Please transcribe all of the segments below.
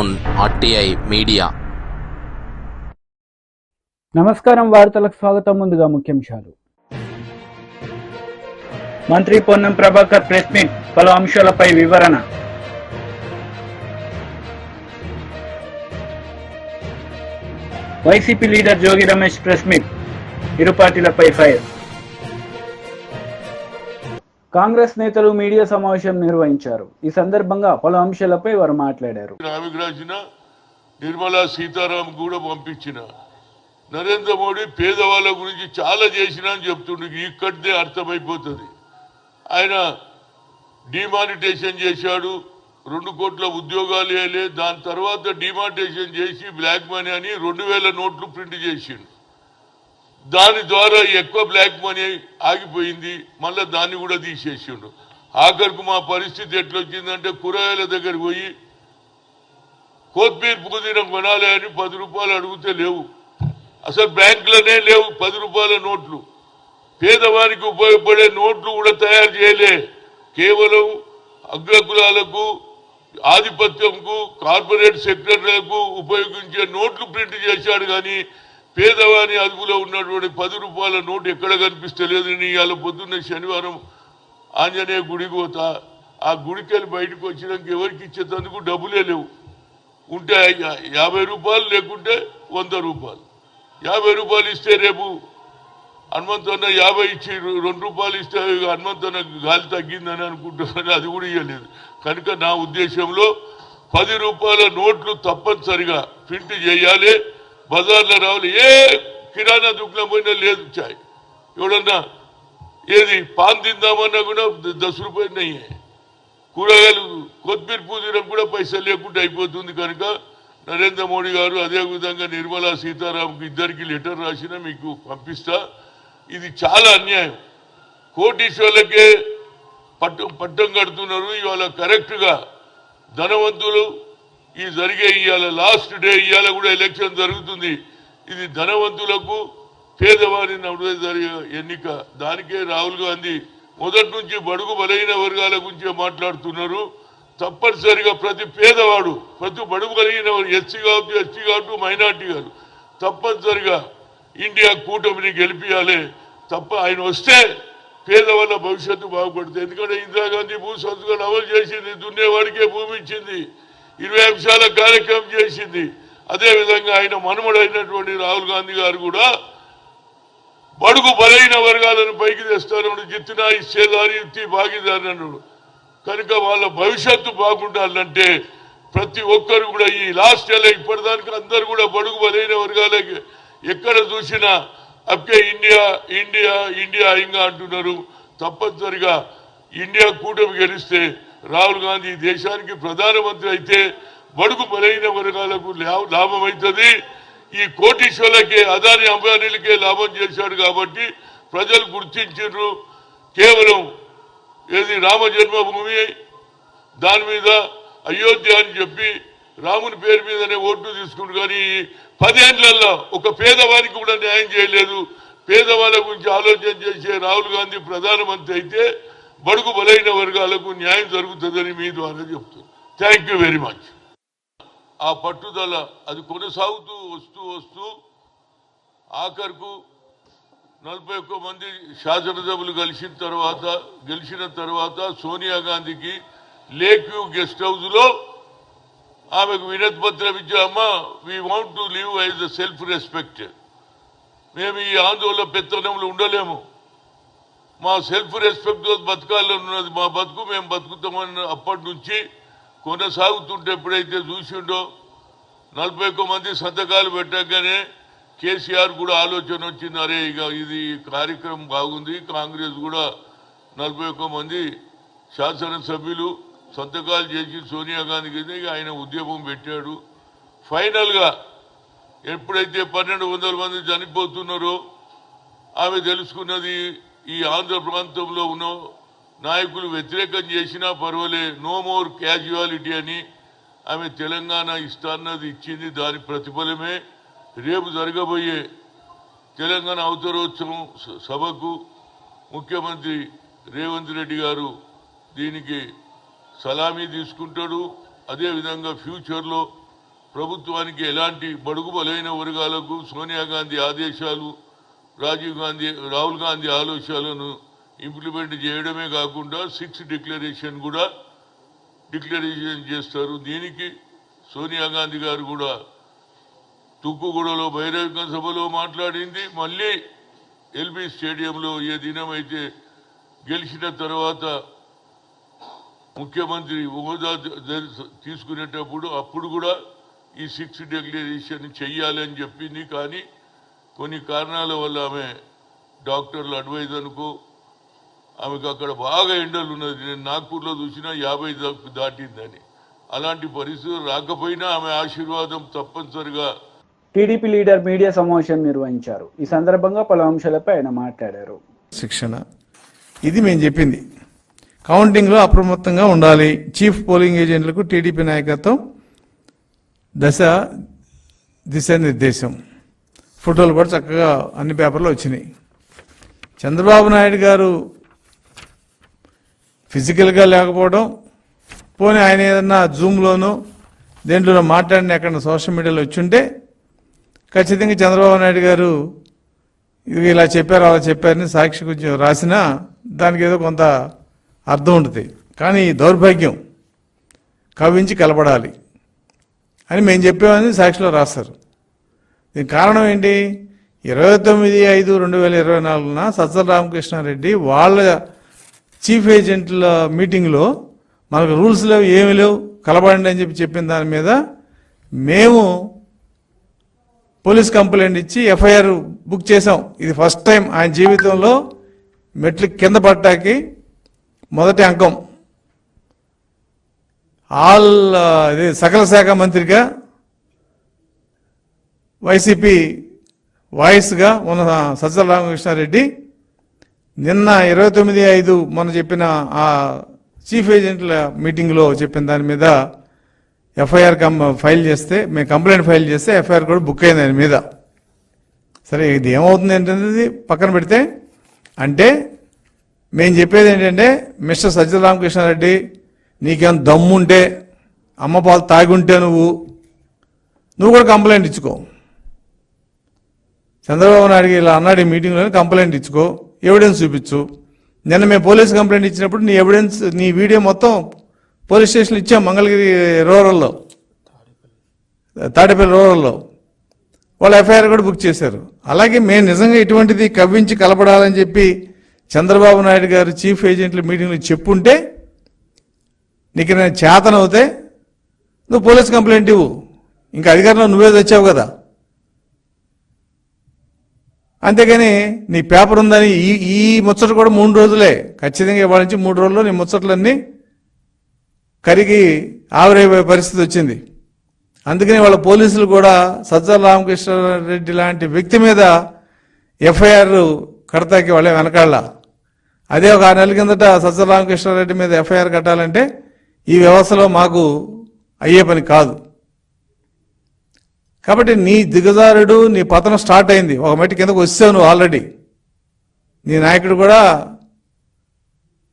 On RTI media. నమస్కారం, వార్తలకు స్వాగతం. ముందుగా ముఖ్యాంశాలు. మంత్రి పొన్నం ప్రభాకర్ ప్రెస్ మీట్, పలు అంశాలపై వివరణ. YCP leader Jogi Ramesh press meet, ఇరు పార్టీలపై ఫైర్. కాంగ్రెస్ నేతలు మీడియా సమావేశం నిర్వహించారు. ఈ సందర్భంగా పలు అంశాలపై వారు మాట్లాడారు. నిర్మలా సీతారాం కూడా పంపించిన నరేంద్ర మోడీ పేదవాళ్ళ గురించి చాలా చేసినా అని చెప్తుండే. ఇక్కడే అర్థమైపోతుంది. ఆయన డిమానిటేషన్ చేశాడు, 2 కోట్ల ఉద్యోగాలు వేయలే. దాని తర్వాత డిమానిటేషన్ చేసి బ్లాక్ మనీ అని 2000 నోట్లు ప్రింట్ చేసిండు. దాని ద్వారా ఎక్కువ బ్లాక్ మనీ ఆగిపోయింది. మళ్ళీ దాన్ని కూడా తీసేసిండు. ఆఖరికి మా పరిస్థితి ఎట్లొచ్చిందంటే కూరగాయల దగ్గరికి పోయి కొత్తిమీర పుదీనా కొనాలి అని 10 రూపాయలు అడిగితే లేవు. అసలు బ్యాంకులోనే లేవు 10 రూపాయల నోట్లు. పేదవానికి ఉపయోగపడే నోట్లు కూడా తయారు చేయలే. కేవలం అగ్రకులాలకు, ఆధిపత్యంకు, కార్పొరేట్ సెక్టర్లకు ఉపయోగించే నోట్లు ప్రింట్ చేశాడు. కానీ పేదవాని అదుపులో ఉన్నటువంటి 10 రూపాయల నోటు ఎక్కడ కనిపిస్తలేదు. ఇవాళ పొద్దున్న శనివారం ఆంజనేయ గుడికి పోతా. ఆ గుడికి వెళ్ళి బయటకు వచ్చినాక ఎవరికి ఇచ్చేందుకు డబ్బులే లేవు. ఉంటే 50 రూపాయలు, లేకుంటే 100 రూపాయలు. 50 రూపాయలు ఇస్తే రేపు హనుమంతన్న 50 ఇచ్చి 2 రూపాయలు ఇస్తే హనుమంతన్న గాలి తగ్గిందని అనుకుంటున్నాను. అది కూడా ఇవ్వలేదు. కనుక నా ఉద్దేశంలో 10 రూపాయల నోట్లు తప్పనిసరిగా ప్రింట్ చేయాలి. బజార్లో రావాలి. ఏ కిరాణా దుకాణం పోయినా లేదు. చాయ్ ఎవడన్నా ఏది పాన్ తిందామన్నా కూడా 10 రూపాయలు నయ్యే. కూరగాయలు, కొత్తిమీర పుదీనా కూడా పైసలు లేకుండా అయిపోతుంది. కనుక నరేంద్ర మోడీ గారు, అదేవిధంగా నిర్మలా సీతారాంకి ఇద్దరికి లెటర్ రాసినా మీకు పంపిస్తా. ఇది చాలా అన్యాయం. కోటీశ్వర్లకే పట్టం కడుతున్నారు. ఇవాళ కరెక్ట్గా ధనవంతులు ఈ జరిగే ఇవాళ లాస్ట్ డే, ఇవాళ కూడా ఎలక్షన్ జరుగుతుంది. ఇది ధనవంతులకు, పేదవారి నడుమ జరిగే ఎన్నిక. దానికే రాహుల్ గాంధీ మొదటి నుంచి బడుగు బలహీన వర్గాల గురించే మాట్లాడుతున్నారు. తప్పనిసరిగా ప్రతి పేదవాడు, ప్రతి బడుగు బలహీన ఎస్సీ కావచ్చు, ఎస్టీ కావచ్చు, మైనార్టీ కాదు, తప్పనిసరిగా ఇండియా కూటమిని గెలిపియాలి. తప్ప ఆయన వస్తే పేదవాళ్ళ భవిష్యత్తు బాగుపడుతుంది. ఎందుకంటే ఇందిరాగాంధీ భూ సంస్కరణ అమలు చేసింది, దున్నేవాడికే భూమి ఇచ్చింది, 20 అంశాల కార్యక్రమం చేసింది. అదేవిధంగా ఆయన మనుమడైనటువంటి రాహుల్ గాంధీ గారు కూడా బడుగు బలైన వర్గాలను పైకి తెస్తానన్నాడు. జిత్తునా ఇచ్చేదారి ఇత్తి భాగీదారి అన్నాడు. కనుక వాళ్ళ భవిష్యత్తు బాగుండాలంటే ప్రతి ఒక్కరు కూడా ఈ లాస్ట్ ఏళ్ళ ఇప్పటిదానికి అందరూ కూడా బడుగు బలైన వర్గాలకి ఎక్కడ చూసినా అప్కే ఇండియా ఇండియా ఇండియా ఇంకా అంటున్నారు. తప్పనిసరిగా ఇండియా కూటమి గెలిస్తే రాహుల్ గాంధీ దేశానికి ప్రధానమంత్రి అయితే బడుగు బలైన వర్గాలకు లాభం అవుతుంది. ఈ కోటీశ్వర్లకే, అదాని అంబానీలకే లాభం చేశాడు. కాబట్టి ప్రజలు గుర్తించారు. కేవలం ఏది రామ జన్మభూమి దాని మీద అయోధ్య అని చెప్పి రాముని పేరు మీదనే ఓట్లు తీసుకుంటారు. కానీ 10 ఏళ్లలో ఒక పేదవానికి కూడా న్యాయం చేయలేదు. పేదవాళ్ళ గురించి ఆలోచన చేసే రాహుల్ గాంధీ ప్రధానమంత్రి అయితే బడుగు బలైన వర్గాలకు న్యాయం జరుగుతుందని మీ ద్వారా చెప్తున్నాను. Thank you very much. ఆ పట్టుదల అది కొనసాగుతూ వస్తూ ఆఖరుకు 41 మంది శాసనసభ్యులు గెలిచిన తర్వాత సోనియా గాంధీకి లేక్ వ్యూ గెస్ట్ హౌస్లో ఆమెకు వినతి పత్రం ఇచ్చామా, we want to live as the self respect. మేము ఈ ఆందోళన పెత్తనంలో ఉండలేము. మా సెల్ఫ్ రెస్పెక్ట్ బతకాలని ఉన్నది. మా బతుకు మేము బతుకుతామని అప్పటి నుంచి కొనసాగుతుంటే ఎప్పుడైతే చూసిండో 41 మంది సంతకాలు పెట్టగానే కేసీఆర్ కూడా ఆలోచన వచ్చింది. అరే ఇక ఇది కార్యక్రమం బాగుంది. కాంగ్రెస్ కూడా 41 మంది శాసనసభ్యులు సంతకాలు చేసి సోనియా గాంధీకి ఆయన ఉద్యమం పెట్టాడు. ఫైనల్గా ఎప్పుడైతే 1200 మంది చనిపోతున్నారో ఆమె తెలుసుకున్నది ఈ ఆంధ్ర ప్రాంతంలో ఉన్న నాయకులు వ్యతిరేకం చేసినా పర్వాలే, నో మోర్ క్యాజువాలిటీ అని ఆమె తెలంగాణ ఇస్తాన్నది ఇచ్చింది. దాని ప్రతిఫలమే రేపు జరగబోయే తెలంగాణ అవతరోత్సవం సభకు ముఖ్యమంత్రి రేవంత్ రెడ్డి గారు దీనికి సలామీ తీసుకుంటాడు. అదేవిధంగా ఫ్యూచర్లో ప్రభుత్వానికి ఎలాంటి బడుగు బలైన వర్గాలకు సోనియా గాంధీ ఆదేశాలు, రాహుల్ గాంధీ ఆలోచనలను ఇంప్లిమెంట్ చేయడమే కాకుండా 6 డిక్లరేషన్ కూడా చేస్తారు. దీనికి సోనియా గాంధీ గారు కూడా తుక్కుగూడలో బహిరంగ సభలో మాట్లాడింది. మళ్ళీ ఎల్బీ స్టేడియంలో ఏ దినమైతే గెలిచిన తర్వాత ముఖ్యమంత్రి హోదా తీసుకునేటప్పుడు అప్పుడు కూడా ఈ 6 డిక్లరేషన్ చెయ్యాలని చెప్పింది. కానీ కొన్ని కారణాల వల్ల ఆమె డాక్టర్ల అడ్వైజ్ అనుకో ఆమెకు అక్కడ బాగా ఎండలు ఉన్నది. నేను నాగ్పూర్లో చూసినా 50 దాటిందని. అలాంటి పరిస్థితులు రాకపోయినా ఆమె ఆశీర్వాదం తప్పనిసరిగా. టీడీపీ లీడర్ మీడియా సమావేశం నిర్వహించారు. ఈ సందర్భంగా పలు అంశాలపై ఆయన మాట్లాడారు. శిక్షణ ఇది మేము చెప్పింది. కౌంటింగ్లో అప్రమత్తంగా ఉండాలి. చీఫ్ పోలింగ్ ఏజెంట్లకు టీడీపీ నాయకత్వం దిశానిర్దేశం. ఫోటోలు కూడా చక్కగా అన్ని పేపర్లో వచ్చినాయి. చంద్రబాబు నాయుడు గారు ఫిజికల్గా లేకపోవడం, పోనీ ఆయన ఏదన్నా జూమ్లోనూ దేంట్లోనో మాట్లాడిన ఎక్కడ సోషల్ మీడియాలో వచ్చుంటే ఖచ్చితంగా చంద్రబాబు నాయుడు గారు ఇది ఇలా చెప్పారు అలా చెప్పారని సాక్షి కొంచెం రాసినా దానికి ఏదో కొంత అర్థం ఉంటుంది. కానీ దౌర్భాగ్యం కవించి కలపడాలి అని మేము చెప్పామని సాక్షిలో రాస్తారు. దీనికి కారణం ఏంటి? 29/5/2024 సజ్జల రామకృష్ణారెడ్డి వాళ్ళ చీఫ్ ఏజెంట్ల మీటింగ్లో మనకు రూల్స్ లేవు, ఏమి లేవు, కలపడండి అని చెప్పిన దాని మీద మేము పోలీస్ కంప్లైంట్ ఇచ్చి ఎఫ్ఐఆర్ బుక్ చేసాం. ఇది ఫస్ట్ టైం ఆయన జీవితంలో మెట్లు కింద పట్టాకి మొదటి అంకం. సకల శాఖ మంత్రిగా వైసీపీ వాయిస్గా ఉన్న సజ్జల రామకృష్ణారెడ్డి నిన్న 29/5 మొన్న చెప్పిన ఆ చీఫ్ ఏజెంట్ల మీటింగ్లో చెప్పిన దాని మీద ఎఫ్ఐఆర్ ఫైల్ చేస్తే, మేము కంప్లైంట్ ఫైల్ చేస్తే ఎఫ్ఐఆర్ కూడా బుక్ అయింది ఆయన మీద. సరే ఇది ఏమవుతుంది ఏంటనేది పక్కన పెడితే, అంటే మేము చెప్పేది ఏంటంటే, మిస్టర్ సజ్జల రామకృష్ణారెడ్డి నీకేం దమ్ముంటే, అమ్మ పాలు తాగుంటే నువ్వు కూడా కంప్లైంట్ ఇచ్చుకో. చంద్రబాబు నాయుడు ఇలా అన్నాడు ఈ మీటింగ్లో, కంప్లైంట్ ఇచ్చుకో, ఎవిడెన్స్ చూపించు. నిన్న మేము పోలీస్ కంప్లైంట్ ఇచ్చినప్పుడు నీ ఎవిడెన్స్, నీ వీడియో మొత్తం పోలీస్ స్టేషన్లో ఇచ్చాం. మంగళగిరి రూరల్లో, తాడేపల్లి రూరల్లో వాళ్ళు ఎఫ్ఐఆర్ కూడా బుక్ చేశారు. అలాగే మేము నిజంగా ఇటువంటిది కవ్వించి కలపడాలని చెప్పి చంద్రబాబు నాయుడు గారు చీఫ్ ఏజెంట్ల మీటింగ్లో చెప్పుంటే, నీకు నేను చేతనవుతే నువ్వు పోలీస్ కంప్లైంట్ ఇవ్వు. ఇంకా అధికారంలో నువ్వే తెచ్చావు కదా. అంతేగాని నీ పేపర్ ఉందని ఈ ముచ్చట కూడా 3 రోజులే, ఖచ్చితంగా ఇవాళ నుంచి 3 రోజుల్లో నీ ముచ్చట్లన్నీ కరిగి ఆవిరైపోయే పరిస్థితి వచ్చింది. అందుకని వాళ్ళ పోలీసులు కూడా సజ్జల రామకృష్ణారెడ్డి లాంటి వ్యక్తి మీద ఎఫ్ఐఆర్ కడతాకి వాళ్ళే వెనకాళ్ళ. అదే ఒక 6 నెలల కిందట సజ్జల రామకృష్ణారెడ్డి మీద ఎఫ్ఐఆర్ కట్టాలంటే ఈ వ్యవస్థలో మాకు అయ్యే పని కాదు. కాబట్టి నీ దిగజారుడు, నీ పతనం స్టార్ట్ అయింది. ఒక మట్టి కిందకు వచ్చావు నువ్వు ఆల్రెడీ. నీ నాయకుడు కూడా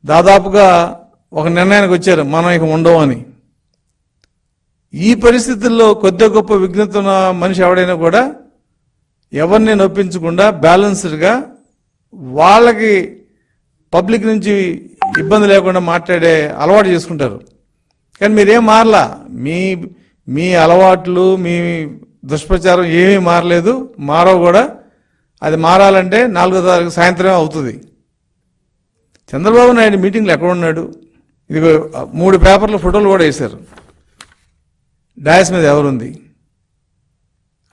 దాదాపుగా ఒక నిర్ణయానికి వచ్చారు, మనం ఇక ఉండవు అని. ఈ పరిస్థితుల్లో కొద్ది గొప్ప విఘ్నత ఉన్న మనిషి ఎవడైనా కూడా ఎవరిని నొప్పించకుండా బ్యాలెన్స్డ్గా వాళ్ళకి పబ్లిక్ నుంచి ఇబ్బంది లేకుండా మాట్లాడే అలవాటు చేసుకుంటారు. కానీ మీరేం మారలా. మీ అలవాట్లు, మీ దుష్ప్రచారం ఏమీ మారలేదు, మారవు కూడా. అది మారాలంటే 4వ తారీఖు సాయంత్రమే అవుతుంది. చంద్రబాబు నాయుడు మీటింగ్లో ఎక్కడ ఉన్నాడు? ఇది 3 పేపర్ల ఫోటోలు కూడా వేశారు. డాయస్ మీద ఎవరుంది?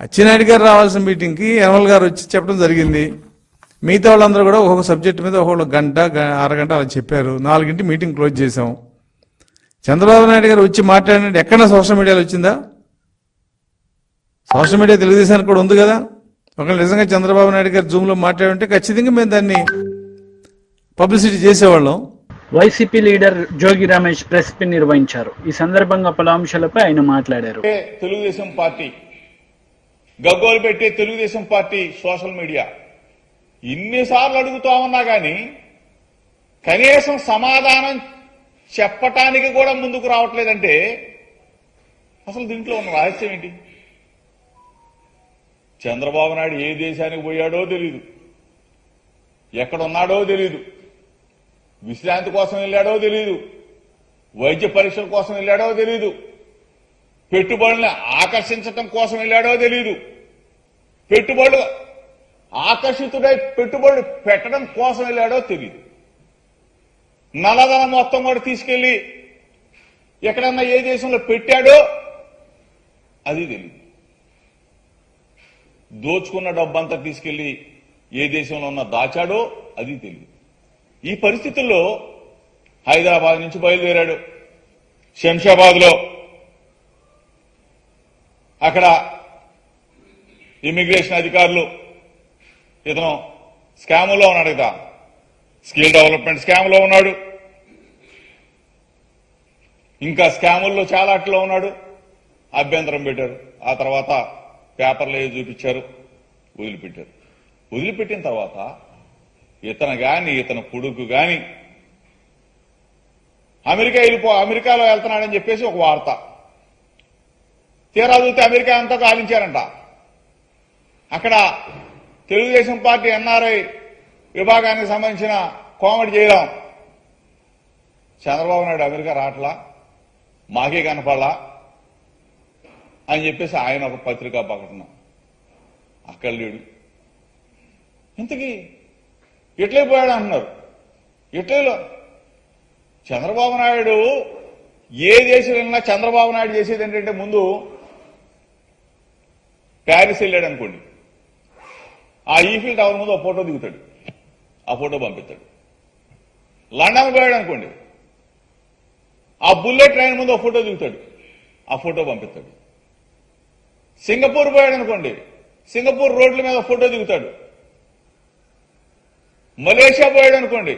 అచ్చెన్నాయుడు గారు రావాల్సిన మీటింగ్కి యనమల గారు వచ్చి చెప్పడం జరిగింది. మిగతా వాళ్ళందరూ కూడా ఒక్కొక్క సబ్జెక్టు మీద ఒక్కొక్క గంట, అరగంట అలా చెప్పారు. 4ంటికి మీటింగ్ క్లోజ్ చేశాం. చంద్రబాబు నాయుడు గారు వచ్చి మాట్లాడినట్టు ఎక్కడన్నా సోషల్ మీడియాలో వచ్చిందా? సోషల్ మీడియా తెలుగుదేశానికి కూడా ఉంది కదా. ఒకవేళ నిజంగా చంద్రబాబు నాయుడు గారు జూమ్లో మాట్లాడుంటే ఖచ్చితంగా మేము దాన్ని పబ్లిసిటీ చేసేవాళ్ళం. YCP leader Jogi Ramesh press meet నిర్వహించారు. ఈ సందర్భంగా పలు అంశాలపై ఆయన మాట్లాడారు. తెలుగుదేశం పార్టీ గగ్గోలు పెట్టే తెలుగుదేశం పార్టీ సోషల్ మీడియా ఇన్నిసార్లు అడుగుతా ఉన్నా గానీ కనీసం సమాధానం చెప్పటానికి కూడా ముందుకు రావట్లేదంటే అసలు దీంట్లో ఉన్న రహస్యం ఏంటి? చంద్రబాబు నాయుడు ఏ దేశానికి పోయాడో తెలియదు, ఎక్కడున్నాడో తెలియదు, విశ్రాంతి కోసం వెళ్ళాడో తెలియదు, వైద్య పరీక్షల కోసం వెళ్ళాడో తెలియదు, పెట్టుబడుల్ని ఆకర్షించటం కోసం వెళ్ళాడో తెలియదు, పెట్టుబడులు ఆకర్షితుడై పెట్టుబడులు పెట్టడం కోసం వెళ్ళాడో తెలియదు. నల్లధనం మొత్తం కూడా తీసుకెళ్లి ఎక్కడన్నా ఏ దేశంలో పెట్టాడో అది తెలియదు. దోచుకున్న డబ్బంతా తీసుకెళ్లి ఏ దేశంలో ఉన్న దాచాడో అది తెలియదు. ఈ పరిస్థితుల్లో హైదరాబాద్ నుంచి బయలుదేరాడు. శంషాబాద్ లో అక్కడ ఇమిగ్రేషన్ అధికారులు ఇతను స్కాములో ఉన్నాడు కదా, స్కిల్ డెవలప్మెంట్ స్కామ్లో ఉన్నాడు, ఇంకా స్కాముల్లో చాలా అట్లో ఉన్నాడు. అభ్యంతరం పెట్టారు. ఆ తర్వాత పేపర్లు ఏవి చూపించారు, వదిలిపెట్టారు. వదిలిపెట్టిన తర్వాత ఇతను గాని ఇతను కొడుకు గాని అమెరికాలో వెళ్తున్నాడని చెప్పేసి ఒక వార్త. తీరా చూస్తే అమెరికా అంతా కాలించారంట. అక్కడ తెలుగుదేశం పార్టీ ఎన్ఆర్ఐ విభాగానికి సంబంధించిన కోమటి జయరాం, చంద్రబాబు నాయుడు అమెరికా రావట్లా, మాకే కనపడలా అని చెప్పేసి ఆయన ఒక పత్రికా ప్రకటన. అక్కడ లేడు. ఇంతకీ ఇటలీ పోయాడు అంటున్నారు. ఇటలీలో చంద్రబాబు నాయుడు ఏ దేశం వెళ్ళినా చంద్రబాబు నాయుడు చేసేది ఏంటంటే ముందు ప్యారిస్ వెళ్ళాడు అనుకోండి, ఆ ఈఫిల్ టవర్ ముందు ఒక ఫోటో దిగుతాడు, ఆ ఫోటో పంపిస్తాడు. లండన్ పోయాడు అనుకోండి, ఆ బుల్లెట్ ట్రైన్ ముందు ఒక ఫోటో దిగుతాడు, ఆ ఫోటో పంపిస్తాడు. సింగపూర్ పోయాడు అనుకోండి, సింగపూర్ రోడ్ల మీద ఫోటో దిగుతాడు. మలేషియా పోయాడు అనుకోండి,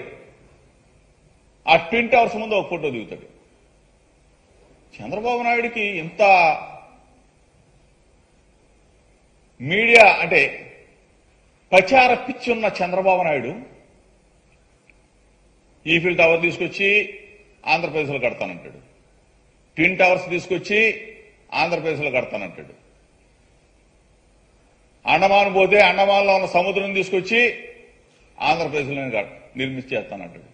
ఆ ట్విన్ టవర్స్ ముందు ఒక ఫోటో దిగుతాడు. చంద్రబాబు నాయుడికి ఇంత మీడియా అంటే ప్రచార పిచ్చి ఉన్న చంద్రబాబు నాయుడు ఈఫిల్ టవర్ తీసుకొచ్చి ఆంధ్రప్రదేశ్లో కడతానంటాడు, ట్విన్ టవర్స్ తీసుకొచ్చి ఆంధ్రప్రదేశ్లో కడతానంటాడు, అండమాన్ పోతే అండమాన్లో ఉన్న సముద్రం తీసుకొచ్చి ఆంధ్రప్రదేశ్లో నిర్మించేస్తానంటాడు.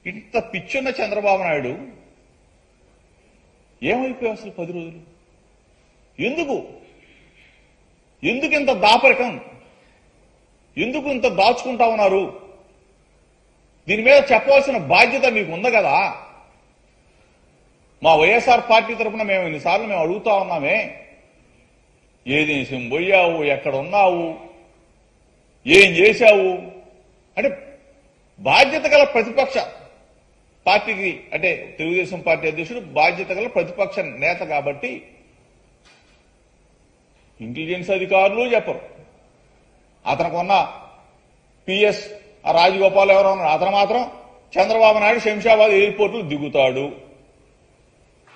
ఇంత పిచ్చున్న చంద్రబాబు నాయుడు ఏమైపోయావు అసలు 10 రోజులు? ఎందుకు ఇంత దాపరికం? ఎందుకు ఇంత దాచుకుంటా ఉన్నారు? దీని మీద చెప్పవలసిన బాధ్యత మీకు ఉంది కదా. మా వైఎస్ఆర్ పార్టీ తరఫున మేము ఎన్నిసార్లు మేము అడుగుతా ఉన్నామే, ఏ దేశం పోయావు, ఎక్కడ ఉన్నావు, ఏం చేశావు అంటే బాధ్యత గల ప్రతిపక్ష పార్టీకి, అంటే తెలుగుదేశం పార్టీ అధ్యక్షుడు బాధ్యత గల ప్రతిపక్ష నేత కాబట్టి ఇంటెలిజెన్స్ అధికారులు చెప్పరు. అతనుకున్న పిఎస్ రాజగోపాల్ ఎవరో ఉన్నారు, అతను మాత్రం చంద్రబాబు నాయుడు శంషాబాద్ ఎయిర్పోర్ట్లో దిగుతాడు,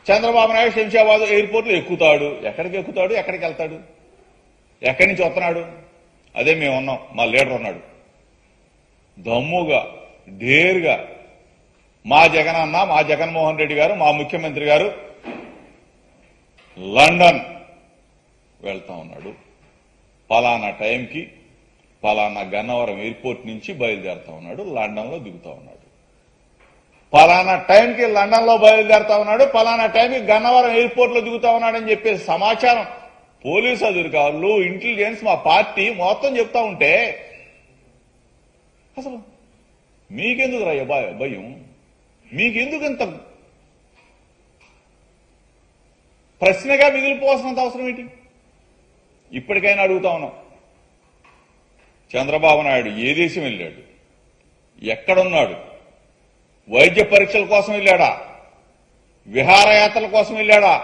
చంద్రబాబు నాయుడు శంషాబాద్ ఎయిర్పోర్ట్లో ఎక్కుతాడు. ఎక్కడికి ఎక్కుతాడు, ఎక్కడికి వెళ్తాడు, ఎక్కడి నుంచి వస్తున్నాడు? అదే మేము ఉన్నాం, మా లీడర్ ఉన్నాడు. దమ్ముగా ఢేరుగా మా జగన్ అన్న, మా జగన్మోహన్ రెడ్డి గారు, మా ముఖ్యమంత్రి గారు లండన్ వెళ్తా ఉన్నాడు. పలానా టైంకి పలానా గన్నవరం ఎయిర్పోర్ట్ నుంచి బయలుదేరుతా ఉన్నాడు, లండన్ లో దిగుతా ఉన్నాడు. పలానా టైంకి లండన్ లో బయలుదేరుతా ఉన్నాడు, పలానా టైంకి గన్నవరం ఎయిర్పోర్ట్ లో దిగుతా ఉన్నాడని చెప్పే సమాచారం పోలీసు అధికారులు, ఇంటెలిజెన్స్, మా పార్టీ మొత్తం చెప్తా ఉంటే అసలు మీకెందుకు రా భయం? మీకెందుకు ఇంత ప్రశ్నగా మిగిలిపోవాల్సినంత అవసరం ఏంటి? ఇప్పటికైనా అడుగుతా ఉన్నాం, చంద్రబాబు నాయుడు ఏ దేశం వెళ్ళాడు, ఎక్కడున్నాడు, వైద్య పరీక్షల కోసం వెళ్ళాడా, విహారయాత్రల కోసం వెళ్ళాడా,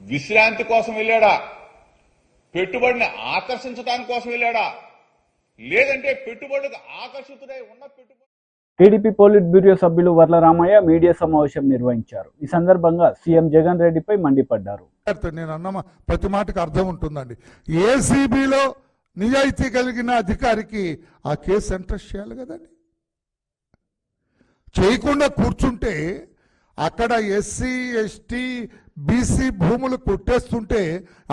విశ్రాంతి కోసం వెళ్ళాడా, పెట్టుబడిని ఆకర్షించడానికి కోసం వెళ్ళాడా, లేదంటే పెట్టుబడులకు ఆకర్షితుడై ఉన్న పెట్టుబడి. టీడీపీ పోలిట్ బ్యూరో సభ్యులు వర్ల రామయ్య మీడియా సమావేశం నిర్వహించారు. ఈ సందర్భంగా సీఎం జగన్ రెడ్డిపై మండిపడ్డారు. నేను అన్న ప్రతి మాటకు అర్థం ఉంటుందండి. ఏసీబీలో నిజాయితీ కలిగిన అధికారికి ఆ కేసు ఎంట్రెస్ట్ చేయాలి కదండి. చేయకుండా కూర్చుంటే అక్కడ ఎస్సీ, ఎస్టీ, బీసీ భూములు కొట్టేస్తుంటే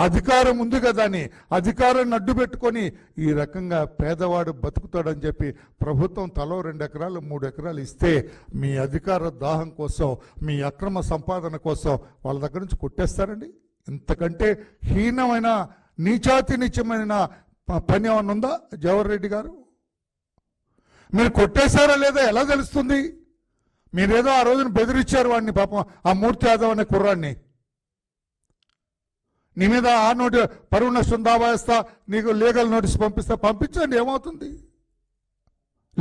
అధికారం ఉంది కదా అని అధికారాన్ని అడ్డు పెట్టుకొని ఈ రకంగా పేదవాడు బతుకుతాడని చెప్పి ప్రభుత్వం తలో 2 ఎకరాలు 3 ఎకరాలు ఇస్తే మీ అధికార దాహం కోసం మీ అక్రమ సంపాదన కోసం వాళ్ళ దగ్గర నుంచి కొట్టేస్తారండి. ఇంతకంటే హీనమైన నీచాతినిత్యమైన పని ఏమన్నా ఉందా జవహర్ రెడ్డి గారు? మీరు కొట్టేశారా లేదా ఎలా తెలుస్తుంది? మీరేదో ఆ రోజున బెదిరించారు వాడిని, పాపం ఆ మూర్తి యాదవ్ అనే కుర్రాన్ని. నీ మీద ఆ పరువు నష్టం దావా వేస్తా, నీకు లీగల్ నోటీస్ పంపించండి, ఏమవుతుంది?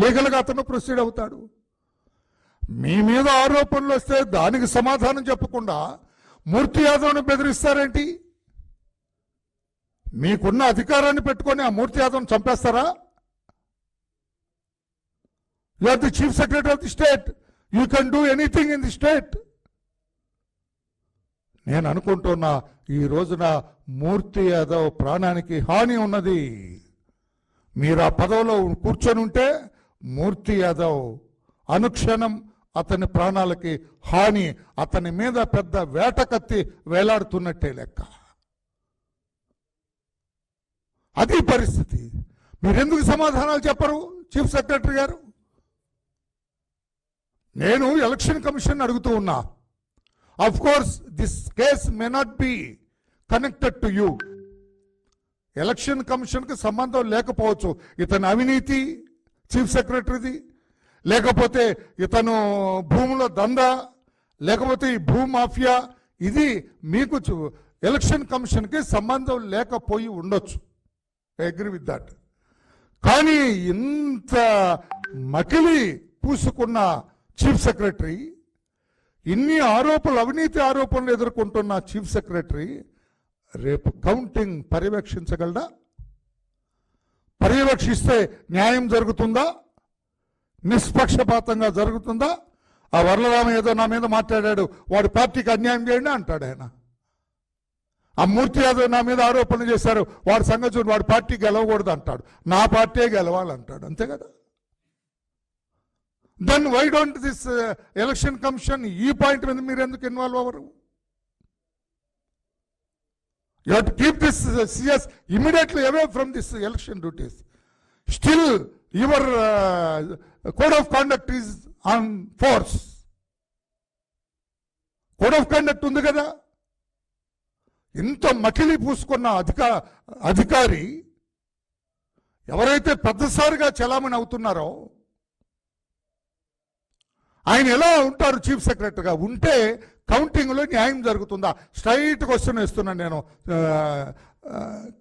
లీగల్గా అతను ప్రొసీడ్ అవుతాడు. మీ మీద ఆరోపణలు వస్తే దానికి సమాధానం చెప్పకుండా మూర్తి యాదవ్ని బెదిరిస్తారేంటి? మీకున్న అధికారాన్ని పెట్టుకొని ఆ మూర్తి యాదవ్ని చంపేస్తారా? You are the chief secretary of the state, you can do anything in the state. నేను అనుకుంటున్నా ఈ రోజున మూర్తి యాదవ్ ప్రాణానికి హాని ఉన్నది. మీరు ఆ పదవిలో కూర్చొని ఉంటే మూర్తి యాదవ్ అనుక్షణం అతని ప్రాణాలకి హాని, అతని మీద పెద్ద వేటకత్తి వేలాడుతున్నట్టే లెక్క. అది పరిస్థితి. మీరెందుకు సమాధానాలు చెప్పరు చీఫ్ సెక్రటరీ గారు? నేను ఎలక్షన్ కమిషన్ అడుగుతూ ఉన్నా. Of course this case may not be connected to you. Election కమిషన్కి సంబంధం లేకపోవచ్చు. ఇతని అవినీతి చీఫ్ సెక్రటరీది, లేకపోతే ఇతను భూముల దందా, లేకపోతే ఈ భూమాఫియా, ఇది మీకు ఎలక్షన్ కమిషన్కి సంబంధం లేకపోయి ఉండొచ్చు. I agree with that. కానీ ఇంత మకిలి పూసుకున్న చీఫ్ సెక్రటరీ, ఇన్ని ఆరోపణలు, అవినీతి ఆరోపణలు ఎదుర్కొంటున్న చీఫ్ సెక్రటరీ రేపు కౌంటింగ్ పర్యవేక్షించగలడా? పర్యవేక్షిస్తే న్యాయం జరుగుతుందా? నిష్పక్షపాతంగా జరుగుతుందా? ఆ వరలరామ ఏదో నా మీద మాట్లాడాడు, వాడి పార్టీకి అన్యాయం చేయండి అంటాడు ఆయన. ఆ మూర్తి యాదవ్ నా మీద ఆరోపణలు చేశారు, వాడి సంగతి చూడు, వాడి పార్టీ గెలవకూడదు అంటాడు, నా పార్టీ గెలవాలంటాడు. అంతే కదా? Then why don't this election commission ఈ పాయింట్ మీద మీరు ఎందుకు ఇన్వాల్వ్ అవ్వరు? You have to keep this CS immediately away from this election duties. Still your code of conduct is on force. Code of conduct ఉంది కదా. ఇంత మకిలి పూసుకున్న అధికారి ఎవరైతే పెద్దసారిగా చలామణి అవుతున్నారో ఆయన ఎలా ఉంటారు చీఫ్ సెక్రటరీగా? ఉంటే కౌంటింగ్లో న్యాయం జరుగుతుందా? స్ట్రైట్ క్వశ్చన్ ఇస్తున్నాను నేను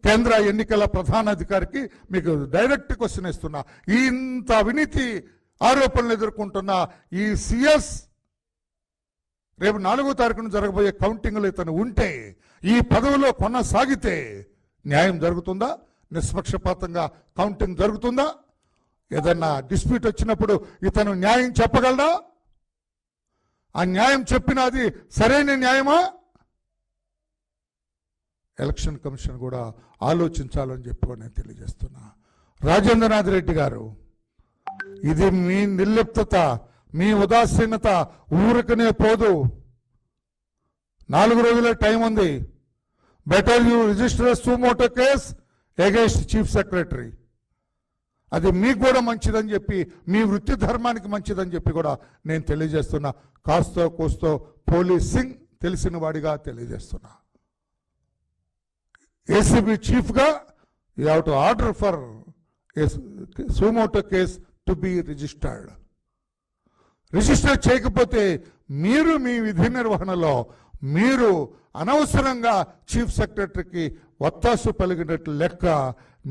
కేంద్ర ఎన్నికల ప్రధానాధికారికి, మీకు డైరెక్ట్ క్వశ్చన్ ఇస్తున్నా. ఇంత అవినీతి ఆరోపణలు ఎదుర్కొంటున్న ఈ సిఎస్ రేపు 4వ తారీఖున జరగబోయే కౌంటింగ్లో ఇతను ఉంటే, ఈ పదవిలో కొనసాగితే న్యాయం జరుగుతుందా? నిష్పక్షపాతంగా కౌంటింగ్ జరుగుతుందా? ఏదన్నా డిస్ప్యూట్ వచ్చినప్పుడు ఇతను న్యాయం చెప్పగలడా? ఆ న్యాయం చెప్పినది సరైన న్యాయమా? ఎలక్షన్ కమిషన్ కూడా ఆలోచించాలని చెప్పి నేను తెలియజేస్తున్నా. రాజేంద్రనాథ్ రెడ్డి గారు, ఇది మీ నిర్లిప్తత, మీ ఉదాసీనత ఊరికనే పోదు. 4 రోజుల టైం ఉంది. Better you register suo motu case against chief secretary. అది మీకు కూడా మంచిదని చెప్పి, మీ వృత్తి ధర్మానికి మంచిదని చెప్పి కూడా నేను తెలియజేస్తున్నా. కాస్తో కోస్తో పోలీసింగ్ తెలిసిన వాడిగా తెలియజేస్తున్నా. ఏసీబీ చీఫ్గా you have to order for suo motu case to be registered. Register చేయకపోతే మీరు మీ విధి నిర్వహణలో మీరు అనవసరంగా చీఫ్ సెక్రటరీకి ఒత్తాసు పలికినట్లు లెక్క,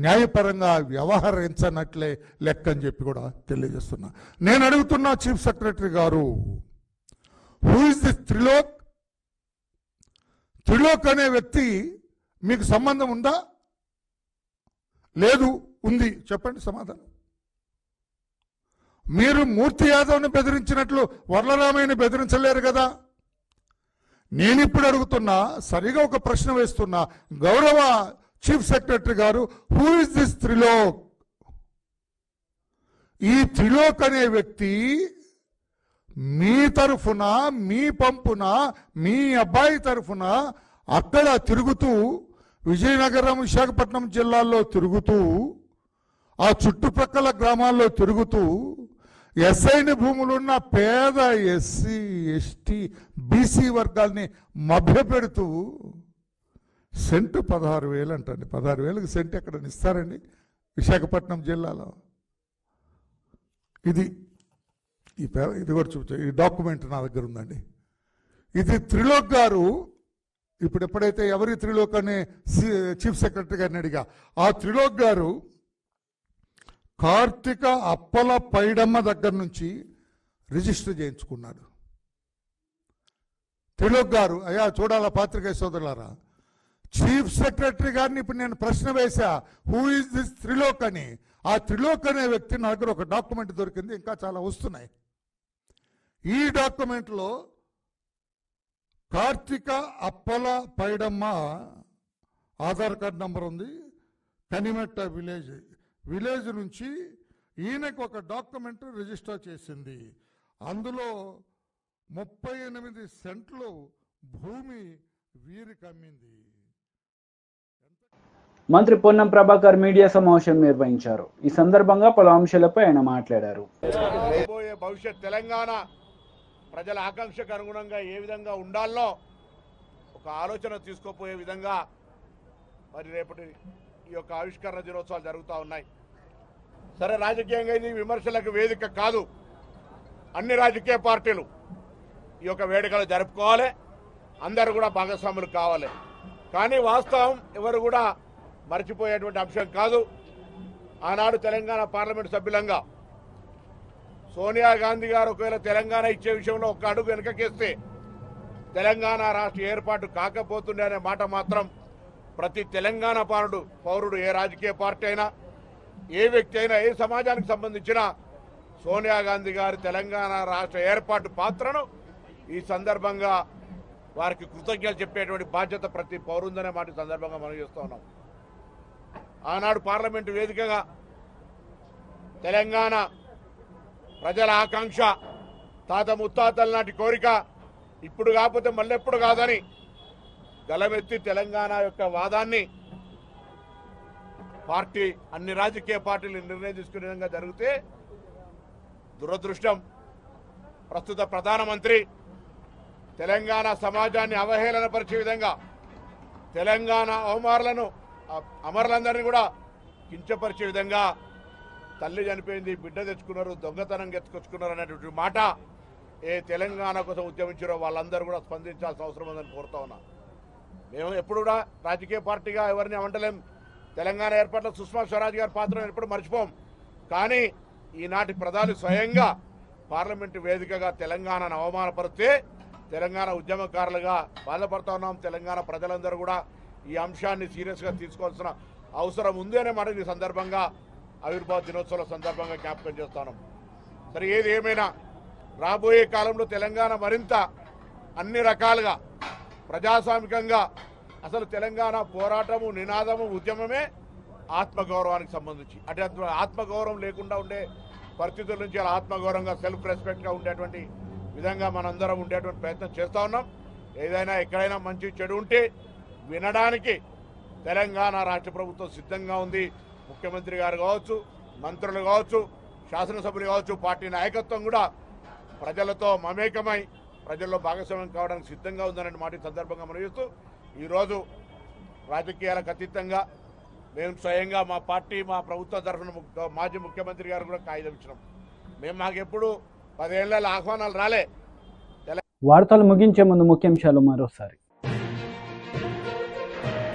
న్యాయపరంగా వ్యవహరించనట్లే లెక్క అని చెప్పి కూడా తెలియజేస్తున్నా. నేను అడుగుతున్నా చీఫ్ సెక్రటరీ గారు, who is this Trilok? Trilok అనే వ్యక్తి మీకు సంబంధం ఉందా? లేదు. ఉంది. చెప్పండి సమాధానం. మీరు మూర్తి యాదవ్ని బెదిరించినట్లు వరలరామయ్యని బెదిరించలేరు కదా. నేను ఇప్పుడు అడుగుతున్నా, సరిగా ఒక ప్రశ్న వేస్తున్నా. గౌరవ చీఫ్ సెక్రటరీ గారు, హూ ఇస్ దిస్ త్రిలోక్? ఈ త్రిలోక్ అనే వ్యక్తి మీ తరఫున, మీ పంపున, మీ అబ్బాయి తరఫున అక్కడ తిరుగుతూ, విజయనగరం, విశాఖపట్నం జిల్లాల్లో తిరుగుతూ, ఆ చుట్టుప్రక్కల గ్రామాల్లో తిరుగుతూ, ఎస్ఐని భూములున్న పేద ఎస్సీ, ఎస్టీ, బీసీ వర్గాల్ని మభ్యపెడుతూ సెంటు 16,000 అంటండి. 16,000కి సెంటు ఎక్కడ ఇస్తారండి విశాఖపట్నం జిల్లాలో? ఇది కూడా చూపించా. ఈ డాక్యుమెంట్ నా దగ్గర ఉందండి. ఇది త్రిలోక్ గారు ఇప్పుడు ఎప్పుడైతే ఎవరి త్రిలోక్ అనే చీఫ్ సెక్రటరీ గారిని అడిగా, ఆ త్రిలోక్ గారు కార్తిక అప్పల పైడమ్మ దగ్గర నుంచి రిజిస్టర్ చేయించుకున్నాడు. త్రిలోక్ గారు, అయ్యా చూడాలా పాత్రికేయ సోదరులారా, చీఫ్ సెక్రటరీ గారిని ఇప్పుడు నేను ప్రశ్న వేశా, హూ ఈజ్ దిస్ త్రిలోక్ అని. ఆ త్రిలోక్ అనే వ్యక్తి నా దగ్గర ఒక డాక్యుమెంట్ దొరికింది, ఇంకా చాలా వస్తున్నాయి. ఈ డాక్యుమెంట్లో కార్తిక అప్పల పైడమ్మ ఆధార్ కార్డ్ నంబర్ ఉంది, కనిమెట్ట విలేజ్ నుంచి ఈయనకు ఒక డాక్యుమెంట్ రిజిస్టర్ చేసింది. అందులో 38 సెంట్లు భూమి వీరికి అమ్మింది. మంత్రి పొన్నం ప్రభాకర్ మీడియా సమావేశం నిర్వహించారు. ఈ సందర్భంగా పలు అంశాలపై ఆయన మాట్లాడారు. రాబోయే భవిష్యత్ తెలంగాణ ప్రజల ఆకాంక్షకు అనుగుణంగా ఏ విధంగా ఉండాలో ఒక ఆలోచన తీసుకోపోయే విధంగా మరి రేపటి ఈ యొక్క ఆవిష్కరణ దినోత్సవాలు జరుగుతూ ఉన్నాయి. సరే, రాజకీయంగా ఇది విమర్శలకు వేదిక కాదు. అన్ని రాజకీయ పార్టీలు ఈ యొక్క వేడుకలు జరుపుకోవాలి, అందరూ కూడా భాగస్వాములు కావాలి. కానీ వాస్తవం ఎవరు కూడా మర్చిపోయేటువంటి అంశం కాదు. ఆనాడు తెలంగాణ పార్లమెంట్ సభ్యులంగా సోనియా గాంధీ గారు ఒకవేళ తెలంగాణ ఇచ్చే విషయంలో ఒక అడుగు వెనకకేస్తే తెలంగాణ రాష్ట్ర ఏర్పాటు కాకపోతుండే అనే మాట మాత్రం ప్రతి తెలంగాణ పౌరుడు, ఏ రాజకీయ పార్టీ అయినా, ఏ వ్యక్తి అయినా, ఏ సమాజానికి సంబంధించిన సోనియా గాంధీ గారి తెలంగాణ రాష్ట్ర ఏర్పాటు పాత్రను ఈ సందర్భంగా వారికి కృతజ్ఞతలు చెప్పేటువంటి బాధ్యత ప్రతి పౌరుందనే మాట సందర్భంగా మనం చేస్తూ ఉన్నాం. ఆనాడు పార్లమెంటు వేదికగా తెలంగాణ ప్రజల ఆకాంక్ష, తాత ముత్తాతల నాటి కోరిక ఇప్పుడు కాకపోతే మళ్ళెప్పుడు కాదని గలమెత్తి తెలంగాణ యొక్క వాదాన్ని అన్ని రాజకీయ పార్టీలు నిర్ణయం తీసుకునే విధంగా జరిగితే దురదృష్టం ప్రస్తుత ప్రధానమంత్రి తెలంగాణ సమాజాన్ని అవహేళనపరిచే విధంగా, తెలంగాణ అమరులందరినీ కూడా కించపరిచే విధంగా తల్లి చనిపోయింది, బిడ్డ తెచ్చుకున్నారు, దొంగతనం ఎత్తుకొచ్చుకున్నారు అనేటువంటి మాట ఏ తెలంగాణ కోసం ఉద్యమించారో వాళ్ళందరూ కూడా స్పందించాల్సిన అవసరం ఉందని కోరుతా ఉన్నా. మేము ఎప్పుడు కూడా రాజకీయ పార్టీగా ఎవరిని అవంటలేం. తెలంగాణ ఏర్పాట్లో సుష్మా స్వరాజ్ గారి పాత్రను ఎప్పుడు మర్చిపోం. కానీ ఈనాటి ప్రధాని స్వయంగా పార్లమెంటు వేదికగా తెలంగాణను అవమానపరిస్తే తెలంగాణ ఉద్యమకారులుగా బాధపడుతూ ఉన్నాం. తెలంగాణ ప్రజలందరూ కూడా ఈ అంశాన్ని సీరియస్గా తీసుకోవాల్సిన అవసరం ఉంది అనే మాట ఈ సందర్భంగా ఆవిర్భావ దినోత్సవాల సందర్భంగా జ్ఞాపకం చేస్తాను. సరే, ఏది ఏమైనా రాబోయే కాలంలో తెలంగాణ మరింత అన్ని రకాలుగా ప్రజాస్వామికంగా, అసలు తెలంగాణ పోరాటము, నినాదము, ఉద్యమమే ఆత్మగౌరవానికి సంబంధించి, అంటే ఆత్మగౌరవం లేకుండా ఉండే పరిస్థితుల నుంచి అలా ఆత్మగౌరవంగా, సెల్ఫ్ రెస్పెక్ట్గా ఉండేటువంటి విధంగా మనందరం ఉండేటువంటి ప్రయత్నం చేస్తూ ఉన్నాం. ఏదైనా ఎక్కడైనా మంచి చెడు ఉంటే వినడానికి తెలంగాణ రాష్ట్ర ప్రభుత్వం సిద్ధంగా ఉంది. ముఖ్యమంత్రి గారు కావచ్చు, మంత్రులు కావచ్చు, శాసనసభ్యులు కావచ్చు, పార్టీ నాయకత్వం కూడా ప్రజలతో మమేకమై ప్రజల్లో భాగస్వామ్యం కావడానికి సిద్ధంగా ఉందనే మాట సందర్భంగా మనం చూస్తూ, ఈరోజు రాజకీయాలకు అతీతంగా మేము స్వయంగా మా పార్టీ, మా ప్రభుత్వ తరఫున మాజీ ముఖ్యమంత్రి గారు కూడా కాగితం ఇచ్చినాం. మాకెప్పుడు 10 ఏళ్ళ ఆహ్వానాలు రాలే. వార్తలు ముగించే ముందు ముఖ్యాంశాలు మరోసారి.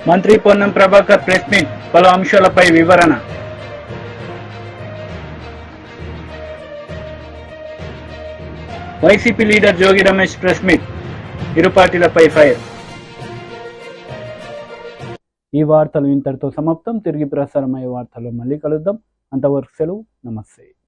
మంత్రి పొన్నం ప్రభాకర్ ప్రెస్ మీట్, పలు అంశాలపై వివరణ. YCP leader Jogi Ramesh press meet, ఇరు పార్టీలపై ఫైర్. ఈ వార్తలు ఇంతటితో సమాప్తం. తిరిగి ప్రసారమయ్యే వార్తల్లో మళ్ళీ కలుద్దాం. అంతవరకు సెలవు. నమస్తే.